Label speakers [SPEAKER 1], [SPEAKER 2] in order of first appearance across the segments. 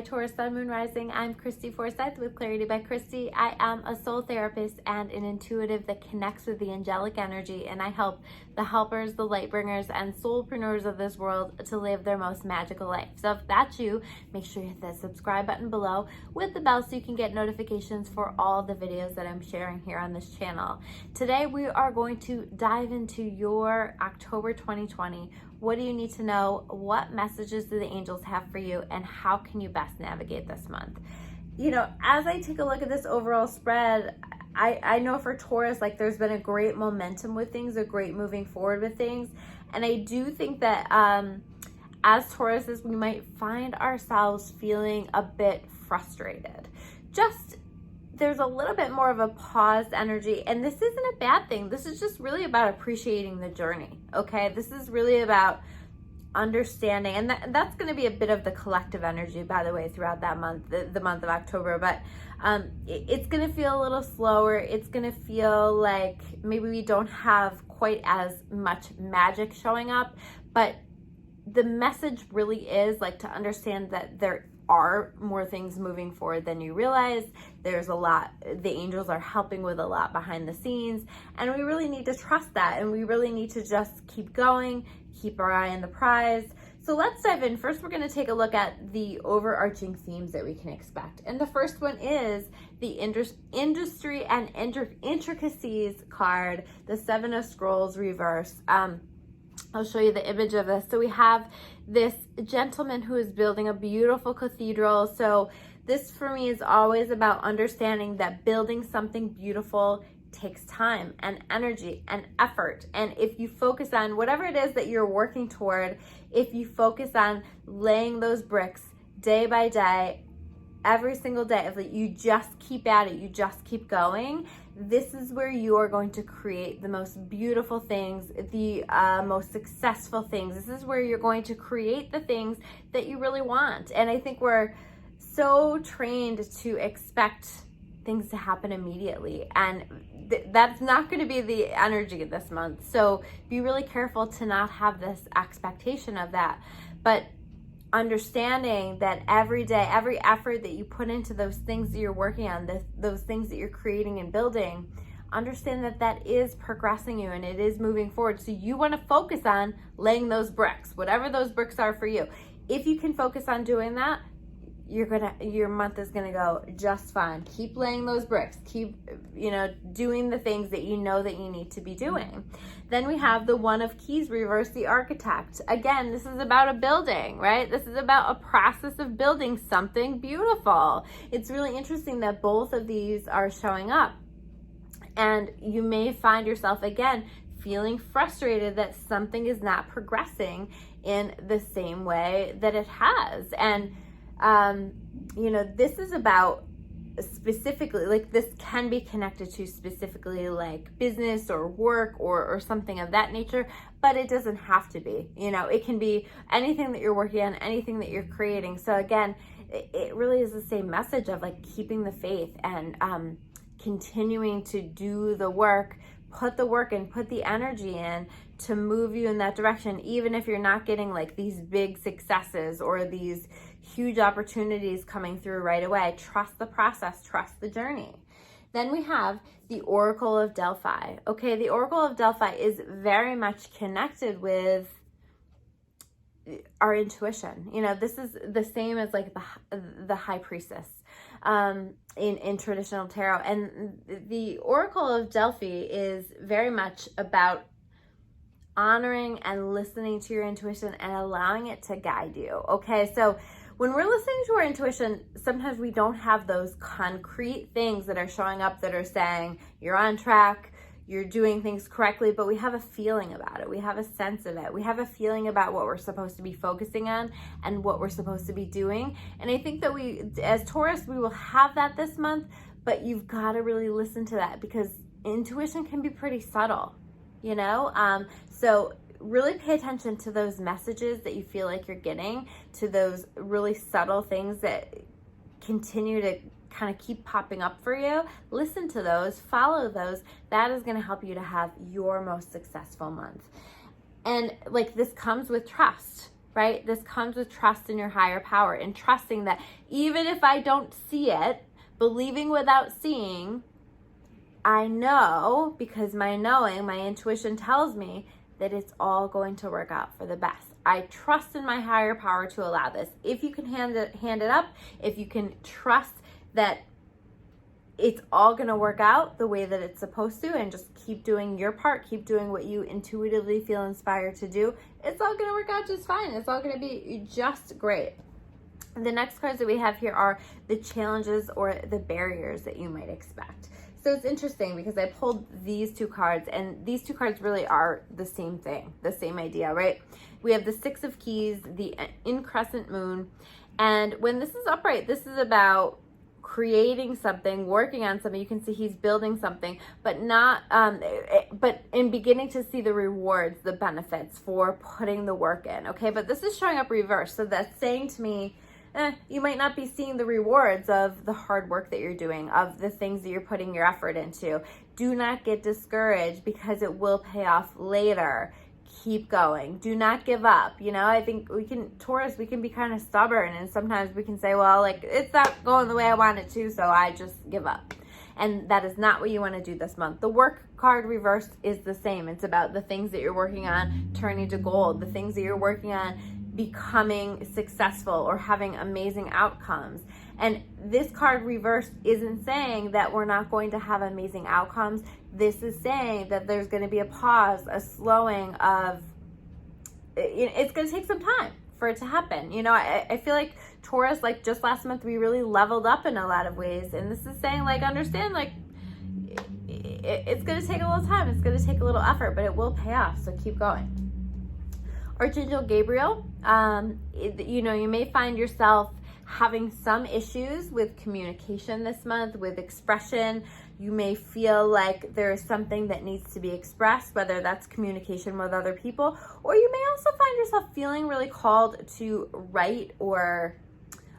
[SPEAKER 1] Hi Taurus, Sun, Moon, Rising. I'm Christy Forsyth with Clarity by Christy. I am a soul therapist and an intuitive that connects with the angelic energy, and I help the helpers, the light bringers, and soulpreneurs of this world to live their most magical life. So if that's you, make sure you hit the subscribe button below with the bell so you can get notifications for all the videos that I'm sharing here on this channel. Today we are going to dive into your October 2020. What do you need to know? What messages do the angels have for you? And how can you best navigate this month? You know, as I take a look at this overall spread, I know for Taurus, like there's been a great momentum with things, a great moving forward with things. And I do think that as Tauruses, we might find ourselves feeling a bit frustrated. There's a little bit more of a paused energy, and this isn't a bad thing. This is just really about appreciating the journey, okay? This is really about understanding, and that's going to be a bit of the collective energy, by the way, throughout that month, the month of October, but it's going to feel a little slower. It's going to feel like maybe we don't have quite as much magic showing up, but the message really is like to understand that there are more things moving forward than you realize. There's a lot, the angels are helping with a lot behind the scenes, and we really need to trust that, and we really need to just keep going, keep our eye on the prize. So let's dive in. First, we're going to take a look at the overarching themes that we can expect. And the first one is the industry and intricacies card, the Seven of Scrolls reverse. I'll show you the image of this. So we have this gentleman who is building a beautiful cathedral. So this for me is always about understanding that building something beautiful takes time and energy and effort. And if you focus on whatever it is that you're working toward, if you focus on laying those bricks day by day, every single day, if you just keep at it, you just keep going, this is where you are going to create the most beautiful things, the most successful things. This is where you're going to create the things that you really want. And I think we're so trained to expect things to happen immediately, and that's not going to be the energy this month. So be really careful to not have this expectation of that, but understanding that every day, every effort that you put into those things that you're working on, those things that you're creating and building, understand that that is progressing you and it is moving forward. So you want to focus on laying those bricks, whatever those bricks are for you. If you can focus on doing that, your month is gonna go just fine. Keep laying those bricks. Keep, doing the things that you know that you need to be doing. Then we have the One of Keys reverse, the Architect. Again, this is about a building, right? This is about a process of building something beautiful. It's really interesting that both of these are showing up, and you may find yourself again feeling frustrated that something is not progressing in the same way that it has. And this is about specifically, like this can be connected to specifically like business or work or something of that nature, but it doesn't have to be. It can be anything that you're working on, anything that you're creating. So again, it really is the same message of like keeping the faith and continuing to do the work, put the work in, put the energy in to move you in that direction, even if you're not getting like these big successes or these huge opportunities coming through right away. Trust the process, trust the journey. Then we have the Oracle of Delphi. Okay, the Oracle of Delphi is very much connected with our intuition. This is the same as like the High Priestess in traditional tarot. And the Oracle of Delphi is very much about honoring and listening to your intuition and allowing it to guide you. Okay, so when we're listening to our intuition, sometimes we don't have those concrete things that are showing up that are saying you're on track, you're doing things correctly, but we have a feeling about it. We have a sense of it. We have a feeling about what we're supposed to be focusing on and what we're supposed to be doing. And I think that we, as Taurus, we will have that this month, but you've got to really listen to that because intuition can be pretty subtle, So really pay attention to those messages that you feel like you're getting, to those really subtle things that continue to kind of keep popping up for you. Listen to those, follow those. That is going to help you to have your most successful month. And like this comes with trust. right? This comes with trust in your higher power and trusting that even if I don't see it, believing without seeing, I know, because my knowing, my intuition tells me that it's all going to work out for the best. I trust in my higher power to allow this. If you can hand it up, if you can trust that it's all going to work out the way that it's supposed to, and just keep doing your part, keep doing what you intuitively feel inspired to do, it's all going to work out just fine. It's all going to be just great. The next cards that we have here are the challenges or the barriers that you might expect. So it's interesting because I pulled these two cards, and these two cards really are the same thing, the same idea, right? We have the Six of Keys, the increscent moon, and when this is upright, this is about creating something, working on something. You can see he's building something, but in beginning to see the rewards, the benefits for putting the work in, okay? But this is showing up reversed, so that's saying to me, you might not be seeing the rewards of the hard work that you're doing, of the things that you're putting your effort into. Do not get discouraged because it will pay off later. Keep going. Do not give up. You know, I think Taurus, we can be kind of stubborn, and sometimes we can say, well, like, it's not going the way I want it to, so I just give up. And that is not what you want to do this month. The work card reversed is the same. It's about the things that you're working on turning to gold, the things that you're working on becoming successful or having amazing outcomes. And this card reversed isn't saying that we're not going to have amazing outcomes. This is saying that there's going to be a pause, a slowing of, it's going to take some time for it to happen. You know, I feel like Taurus, like just last month, we really leveled up in a lot of ways. And this is saying, like, understand, like, it's going to take a little time. It's going to take a little effort, but it will pay off. So keep going. Archangel Gabriel, you know, you may find yourself having some issues with communication this month, with expression. You may feel like there is something that needs to be expressed, whether that's communication with other people, or you may also find yourself feeling really called to write or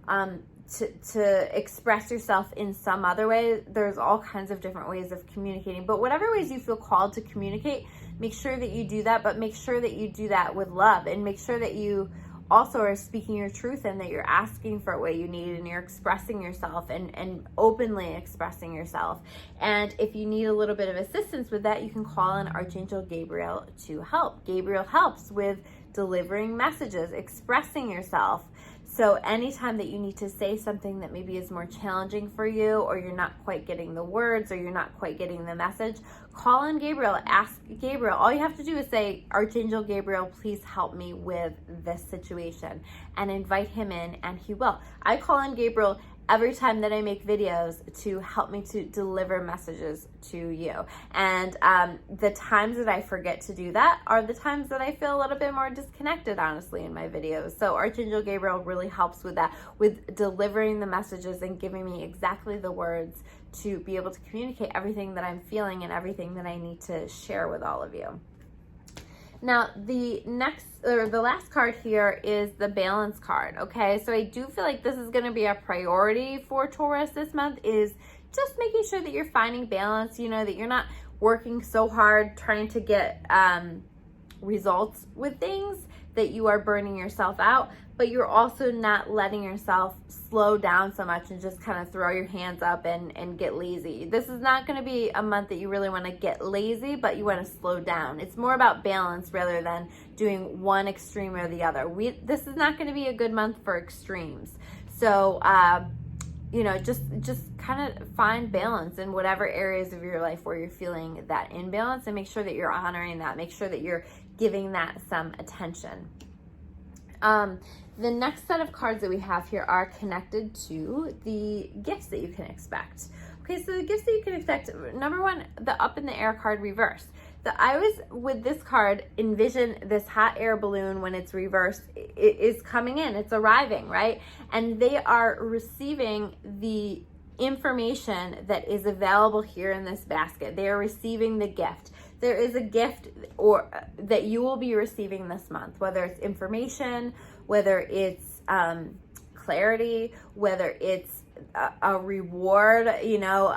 [SPEAKER 1] to express yourself in some other way. There's all kinds of different ways of communicating, but whatever ways you feel called to communicate, make sure that you do that, but make sure that you do that with love, and make sure that you also are speaking your truth and that you're asking for what you need and you're expressing yourself and openly expressing yourself. And if you need a little bit of assistance with that, you can call on Archangel Gabriel to help. Gabriel helps with delivering messages, expressing yourself. So anytime that you need to say something that maybe is more challenging for you, or you're not quite getting the words, or you're not quite getting the message, call on Gabriel, ask Gabriel. All you have to do is say, Archangel Gabriel, please help me with this situation, and invite him in, and he will. I call on Gabriel every time that I make videos to help me to deliver messages to you. And the times that I forget to do that are the times that I feel a little bit more disconnected, honestly, in my videos. So Archangel Gabriel really helps with that, with delivering the messages and giving me exactly the words to be able to communicate everything that I'm feeling and everything that I need to share with all of you. Now, the last card here is the balance card, okay? So I do feel like this is going to be a priority for Taurus this month, is just making sure that you're finding balance, you know, that you're not working so hard trying to get results with things that you are burning yourself out, but you're also not letting yourself slow down so much and just kind of throw your hands up and get lazy. This is not going to be a month that you really want to get lazy, but you want to slow down. It's more about balance rather than doing one extreme or the other. This is not going to be a good month for extremes. So, you know, just kind of find balance in whatever areas of your life where you're feeling that imbalance, and make sure that you're honoring that. Make sure that you're giving that some attention. The next set of cards that we have here are connected to the gifts that you can expect. Okay, so the gifts that you can expect, number one, the up in the air card reversed. I always, with this card, envision this hot air balloon when it's reversed. It is coming in, it's arriving, right? And they are receiving the information that is available here in this basket. They are receiving the gift. There is a gift that you will be receiving this month, whether it's information, whether it's clarity, whether it's a reward, you know,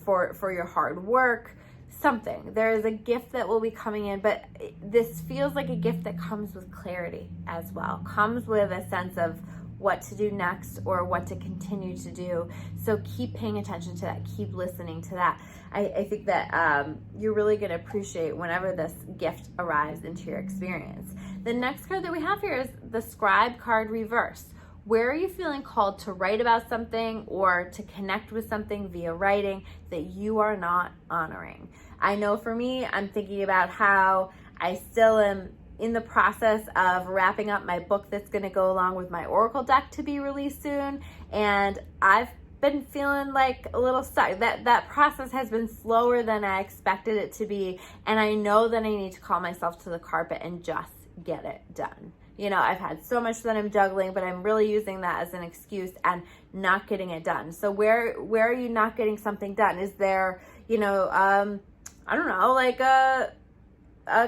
[SPEAKER 1] for your hard work, something. There is a gift that will be coming in, but this feels like a gift that comes with clarity as well, comes with a sense of what to do next or what to continue to do. So keep paying attention to that, keep listening to that. I think that you're really going to appreciate whenever this gift arrives into your experience. The next card that we have here is the Scribe card reversed. Where are you feeling called to write about something or to connect with something via writing that you are not honoring? I know for me, I'm thinking about how I still am in the process of wrapping up my book that's going to go along with my Oracle deck to be released soon. And I've been feeling like a little stuck. That process has been slower than I expected it to be. And I know that I need to call myself to the carpet and just get it done. You know, I've had so much that I'm juggling, but I'm really using that as an excuse and not getting it done. So where are you not getting something done? Is there, you know, I don't know, like a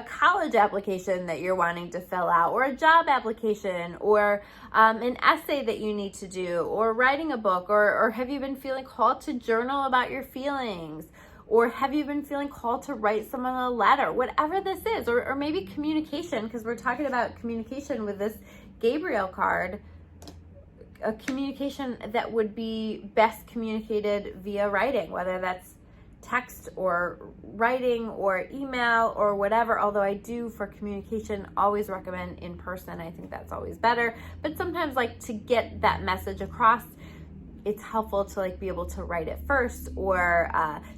[SPEAKER 1] college application that you're wanting to fill out, or a job application, or an essay that you need to do, or writing a book, or have you been feeling called to journal about your feelings? Or have you been feeling called to write someone a letter? Whatever this is, or maybe communication, because we're talking about communication with this Gabriel card, a communication that would be best communicated via writing, whether that's text or writing or email or whatever. Although I do, for communication, always recommend in person. I think that's always better. But sometimes, like, to get that message across, it's helpful to like be able to write it first, or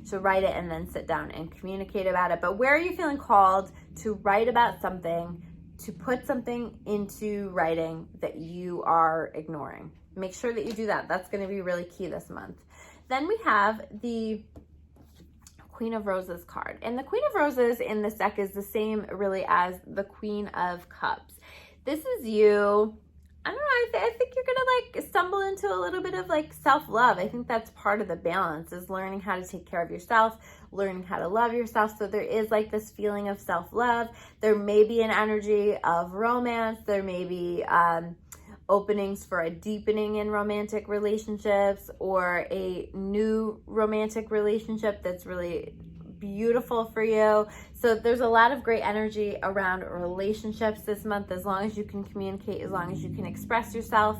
[SPEAKER 1] to write it and then sit down and communicate about it. But where are you feeling called to write about something, to put something into writing that you are ignoring? Make sure that you do that. That's going to be really key this month. Then we have the Queen of Roses card. And the Queen of Roses in this deck is the same really as the Queen of Cups. This is you. I don't know, I think you're gonna like stumble into a little bit of like self-love. I think that's part of the balance, is learning how to take care of yourself, learning how to love yourself. So there is like this feeling of self-love. There may be an energy of romance. There may be openings for a deepening in romantic relationships, or a new romantic relationship that's really beautiful for you. So there's a lot of great energy around relationships this month, as long as you can communicate, as long as you can express yourself,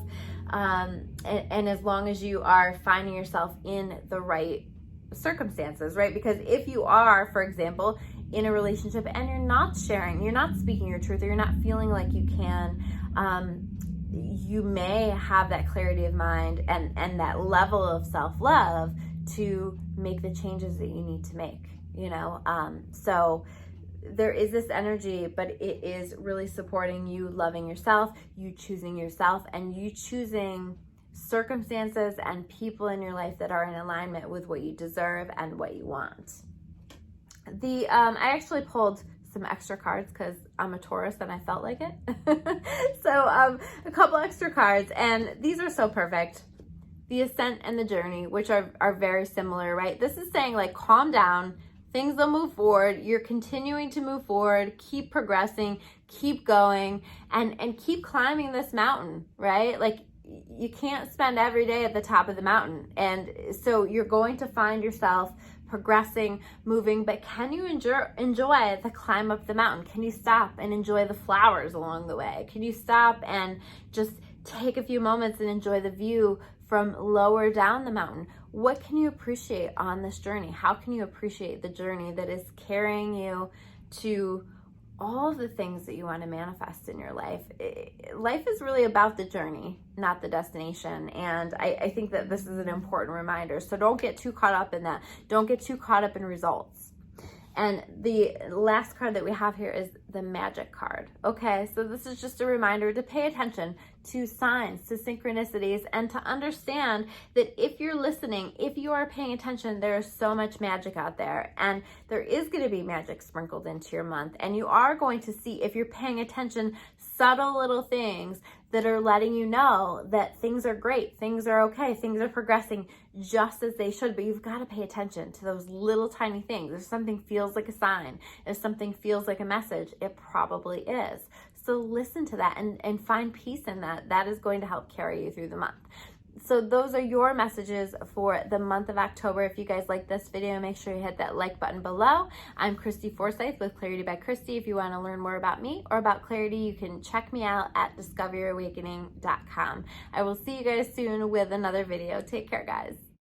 [SPEAKER 1] and as long as you are finding yourself in the right circumstances, right? Because if you are, for example, in a relationship and you're not sharing, you're not speaking your truth, or you're not feeling like you can, you may have that clarity of mind and that level of self-love to make the changes that you need to make. You know, so there is this energy, but it is really supporting you loving yourself, you choosing yourself, and you choosing circumstances and people in your life that are in alignment with what you deserve and what you want. I actually pulled some extra cards because I'm a Taurus and I felt like it. So a couple extra cards, and these are so perfect. The Ascent and the Journey, which are very similar, right? This is saying like, calm down. Things will move forward. You're continuing to move forward, keep progressing, keep going, and keep climbing this mountain, right? Like, you can't spend every day at the top of the mountain. And so you're going to find yourself progressing, moving, but can you enjoy the climb up the mountain? Can you stop and enjoy the flowers along the way? Can you stop and just take a few moments and enjoy the view from lower down the mountain? What can you appreciate on this journey? How can you appreciate the journey that is carrying you to all of the things that you want to manifest in your life? Life is really about the journey, not the destination. And I think that this is an important reminder. So don't get too caught up in that. Don't get too caught up in results. And the last card that we have here is the Magic card. Okay, so this is just a reminder to pay attention to signs, to synchronicities, and to understand that if you're listening, if you are paying attention, there is so much magic out there. And there is going to be magic sprinkled into your month. And you are going to see, if you're paying attention, subtle little things that are letting you know that things are great, things are okay, things are progressing just as they should. But you've got to pay attention to those little tiny things. If something feels like a sign, if something feels like a message, it probably is. So listen to that and find peace in that. That is going to help carry you through the month. So those are your messages for the month of October. If you guys like this video, make sure you hit that like button below. I'm Christy Forsyth with Clarity by Christy. If you want to learn more about me or about clarity, you can check me out at discoveryourawakening.com. I will see you guys soon with another video. Take care, guys.